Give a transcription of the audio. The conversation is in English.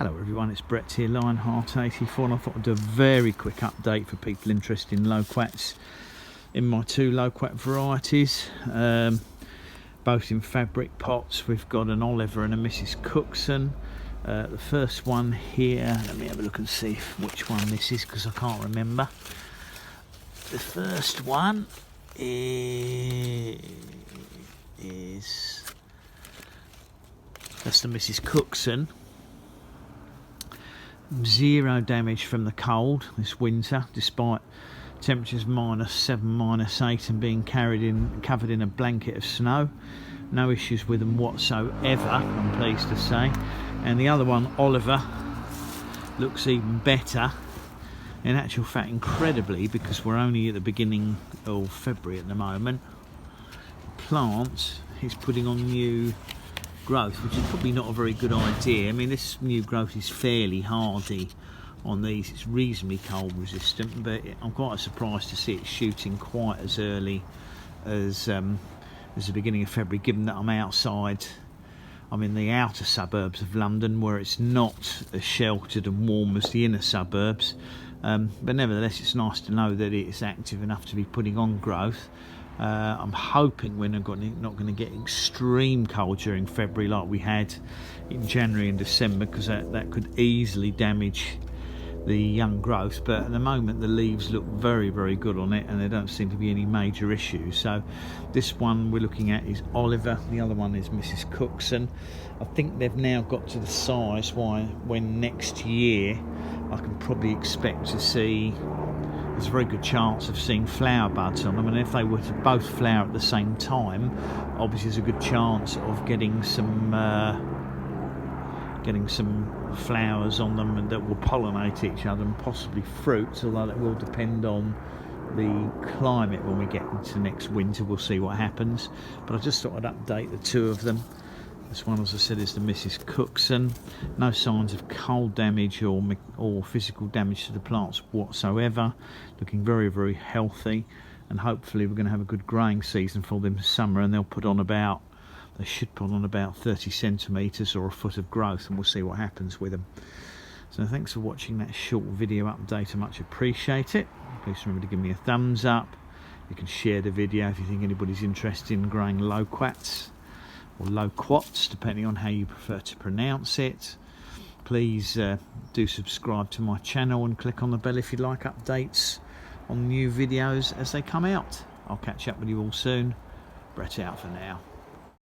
Hello everyone, it's Brett here, Lionheart84, and I thought I'd do a very quick update for people interested in loquats in my two loquat varieties, both in fabric pots. We've got an Oliver and a Mrs. Cookson. The first one here, let me have a look and see which one this is because I can't remember. The first one is that's the Mrs. Cookson. Zero damage from the cold this winter, despite temperatures -7, -8, and being covered in a blanket of snow. No issues with them whatsoever, I'm pleased to say. And the other one, Oliver, looks even better. In actual fact, incredibly, because we're only at the beginning of February at the moment, the plant is putting on new growth, which is probably not a very good idea. I mean, this new growth is fairly hardy on these. It's reasonably cold resistant, but I'm quite surprised to see it shooting quite as early as the beginning of February, given that I'm outside. I'm in the outer suburbs of London, where it's not as sheltered and warm as the inner suburbs, but nevertheless it's nice to know that it's active enough to be putting on growth. I'm hoping we're not going to get extreme cold during February like we had in January and December, because that could easily damage the young growth. But at the moment the leaves look very, very good on it, and there don't seem to be any major issues. So this one we're looking at is Oliver, the other one is Mrs. Cookson. I think they've now got to the size when next year I can probably expect to see, there's a very good chance of seeing flower buds on them, and if they were to both flower at the same time, obviously there's a good chance of getting some flowers on them, and that will pollinate each other, and possibly fruits, although that will depend on the climate when we get into next winter. We'll see what happens, but I just thought I'd update the two of them. This one, as I said, is the Mrs. Cookson. No signs of cold damage or physical damage to the plants whatsoever. Looking very, very healthy, and hopefully we're going to have a good growing season for them this summer, and they should put on about 30 centimetres or a foot of growth, and we'll see what happens with them. So thanks for watching that short video update. I much appreciate it. Please remember to give me a thumbs up. You can share the video if you think anybody's interested in growing loquats, or loquats, depending on how you prefer to pronounce it. Please do subscribe to my channel and click on the bell if you'd like updates on new videos as they come out. I'll catch up with you all soon. Brett out for now.